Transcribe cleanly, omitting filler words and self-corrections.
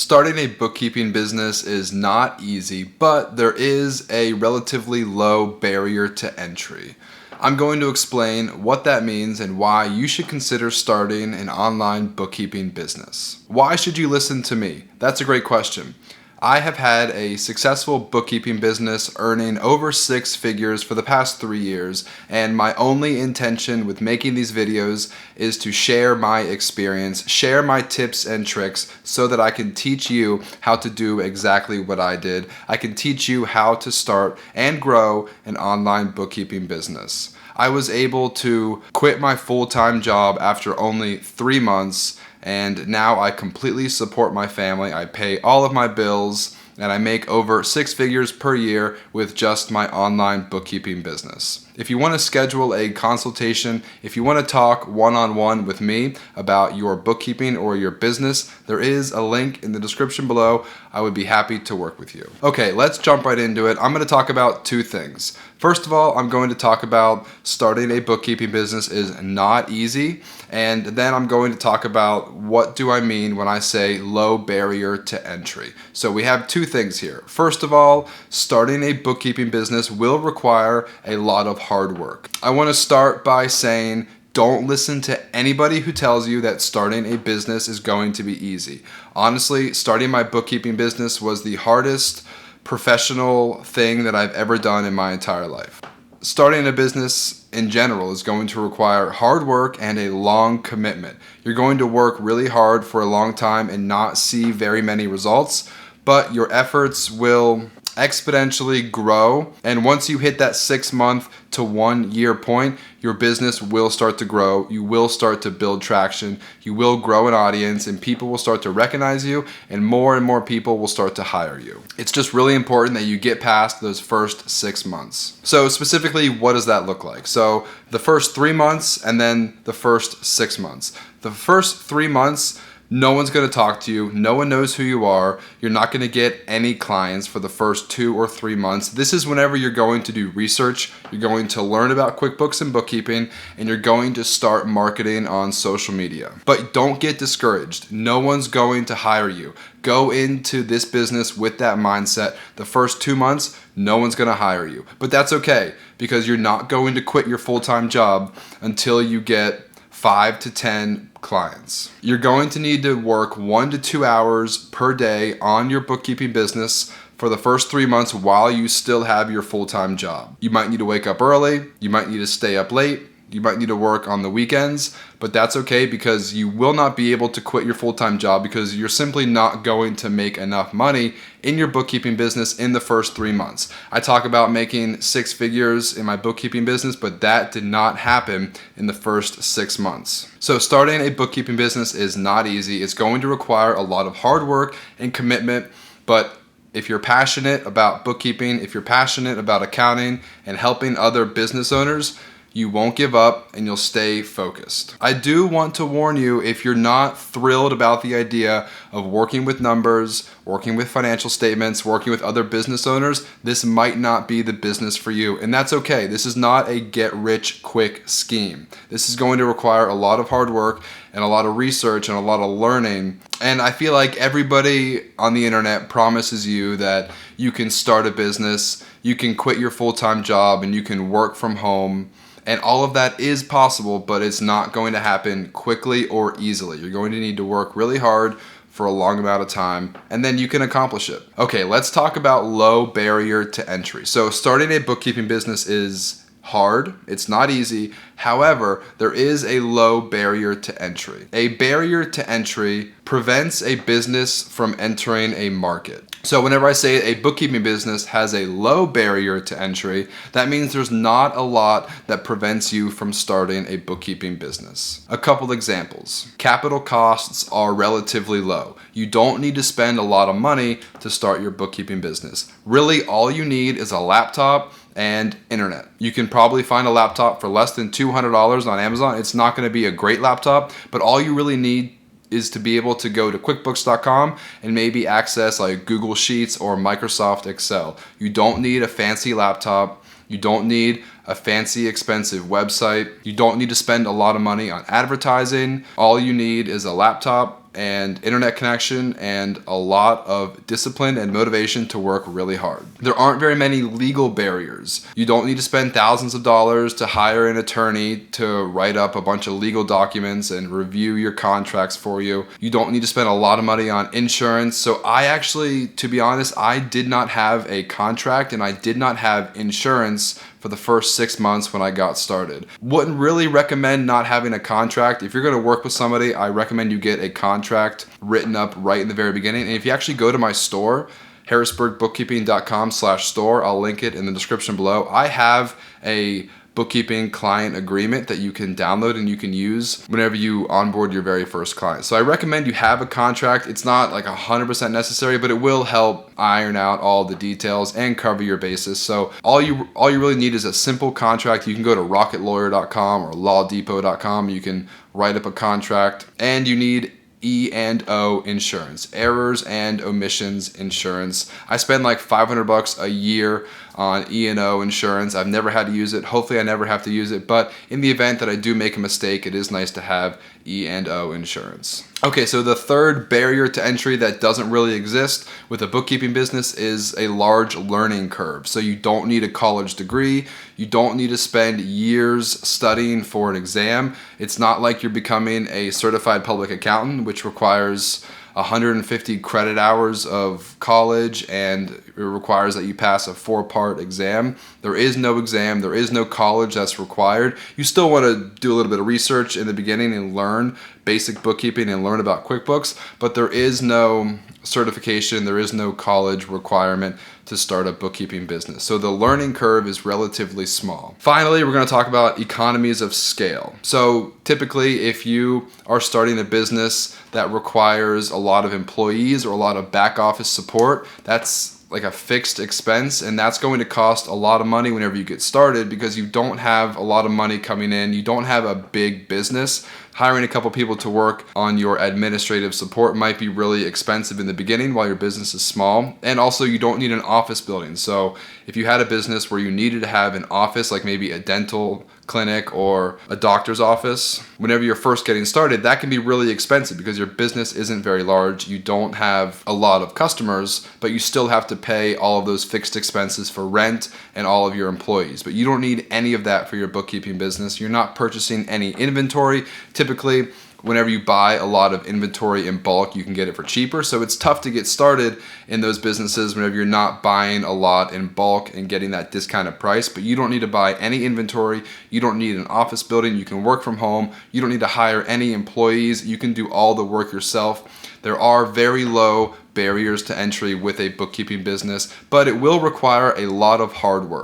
Starting a bookkeeping business is not easy, but there is a relatively low barrier to entry. I'm going to explain what that means and why you should consider starting an online bookkeeping business. Why should you listen to me? That's a great question. I have had a successful bookkeeping business earning over 6 figures for the past 3 years, and my only intention with making these videos is to share my experience, share my tips and tricks so that I can teach you how to do exactly what I did. I can teach you how to start and grow an online bookkeeping business. I was able to quit my full-time job after only 3 months, and now I completely support my family. I pay all of my bills, and I make over 6 figures per year with just my online bookkeeping business. If you want to schedule a consultation, if you want to talk one-on-one with me about your bookkeeping or your business, there is a link in the description below. I would be happy to work with you. Okay, let's jump right into it. I'm going to talk about 2 things. First of all, I'm going to talk about starting a bookkeeping business is not easy, and then I'm going to talk about what do I mean when I say low barrier to entry. So we have 2 things here. First of all, starting a bookkeeping business will require a lot of hard work. I want to start by saying don't listen to anybody who tells you that starting a business is going to be easy. Honestly, starting my bookkeeping business was the hardest professional thing that I've ever done in my entire life. Starting a business in general is going to require hard work and a long commitment. You're going to work really hard for a long time and not see very many results, but your efforts will exponentially grow, and once you hit that 6-month to 1 year point, your business will start to grow. You will start to build traction. You will grow an audience, and people will start to recognize you, and more people will start to hire you. It's just really important that you get past those first 6 months. So specifically, what does that look like? So the first 3 months and then the first 6 months. The first 3 months, no one's going to talk to you. No one knows who you are. You're not going to get any clients for the first 2 or 3 months. This is whenever you're going to do research, you're going to learn about QuickBooks and bookkeeping, and you're going to start marketing on social media. But don't get discouraged. No one's going to hire you. Go into this business with that mindset. The first 2 months, no one's going to hire you. But that's okay, because you're not going to quit your full-time job until you get 5 to 10 clients. You're going to need to work 1 to 2 hours per day on your bookkeeping business for the first 3 months while you still have your full-time job. You might need to wake up early, you might need to stay up late, you might need to work on the weekends, but that's okay because you will not be able to quit your full-time job because you're simply not going to make enough money in your bookkeeping business in the first 3 months. I talk about making 6 figures in my bookkeeping business, but that did not happen in the first 6 months. So starting a bookkeeping business is not easy. It's going to require a lot of hard work and commitment, but if you're passionate about bookkeeping, if you're passionate about accounting and helping other business owners, you won't give up and you'll stay focused. I do want to warn you, if you're not thrilled about the idea of working with numbers, working with financial statements, working with other business owners, this might not be the business for you. And that's okay. This is not a get-rich-quick scheme. This is going to require a lot of hard work and a lot of research and a lot of learning. And I feel like everybody on the internet promises you that you can start a business, you can quit your full-time job, and you can work from home. And all of that is possible, but it's not going to happen quickly or easily. You're going to need to work really hard for a long amount of time, and then you can accomplish it. Okay, let's talk about low barrier to entry. So starting a bookkeeping business is hard. It's not easy. However, there is a low barrier to entry. A barrier to entry prevents a business from entering a market. So whenever I say a bookkeeping business has a low barrier to entry, that means there's not a lot that prevents you from starting a bookkeeping business. A couple examples. Capital costs are relatively low. You don't need to spend a lot of money to start your bookkeeping business. Really, all you need is a laptop and internet. You can probably find a laptop for less than $200 on Amazon. It's not going to be a great laptop, but all you really need is to be able to go to QuickBooks.com and maybe access like Google Sheets or Microsoft Excel. You don't need a fancy laptop. You don't need a fancy, expensive website. You don't need to spend a lot of money on advertising. All you need is a laptop, and internet connection and a lot of discipline and motivation to work really hard. There aren't very many legal barriers. You don't need to spend thousands of dollars to hire an attorney to write up a bunch of legal documents and review your contracts for you. You don't need to spend a lot of money on insurance. So I actually, to be honest, I did not have a contract and I did not have insurance for the first 6 months when I got started. Wouldn't really recommend not having a contract. If you're gonna work with somebody, I recommend you get a contract written up right in the very beginning. And if you actually go to my store, harrisburgbookkeeping.com/store, I'll link it in the description below. I have a bookkeeping client agreement that you can download and you can use whenever you onboard your very first client. So I recommend you have a contract. It's not like 100% necessary, but it will help iron out all the details and cover your bases. So all you really need is a simple contract. You can go to rocketlawyer.com or lawdepot.com. You can write up a contract, and you need E&O insurance, errors and omissions insurance. I spend like $500 a year on E&O insurance. I've never had to use it. Hopefully I never have to use it, but in the event that I do make a mistake, it is nice to have E&O insurance. Okay, so the third barrier to entry that doesn't really exist with a bookkeeping business is a large learning curve. So you don't need a college degree. You don't need to spend years studying for an exam. It's not like you're becoming a certified public accountant, which requires 150 credit hours of college, and it requires that you pass a 4-part exam. There is no exam, there is no college that's required. You still want to do a little bit of research in the beginning and learn basic bookkeeping and learn about QuickBooks, but there is no certification, there is no college requirement to start a bookkeeping business. So the learning curve is relatively small. Finally, we're going to talk about economies of scale. So typically, if you are starting a business that requires a lot of employees or a lot of back office support, that's like a fixed expense, and that's going to cost a lot of money whenever you get started because you don't have a lot of money coming in. You don't have a big business. Hiring a couple people to work on your administrative support might be really expensive in the beginning while your business is small. And also, you don't need an office building. So if you had a business where you needed to have an office, like maybe a dental clinic or a doctor's office, whenever you're first getting started, that can be really expensive because your business isn't very large. You don't have a lot of customers, but you still have to pay all of those fixed expenses for rent and all of your employees. But you don't need any of that for your bookkeeping business. You're not purchasing any inventory. Typically, whenever you buy a lot of inventory in bulk, you can get it for cheaper. So it's tough to get started in those businesses whenever you're not buying a lot in bulk and getting that discounted price. But you don't need to buy any inventory. You don't need an office building. You can work from home. You don't need to hire any employees. You can do all the work yourself. There are very low barriers to entry with a bookkeeping business, but it will require a lot of hard work.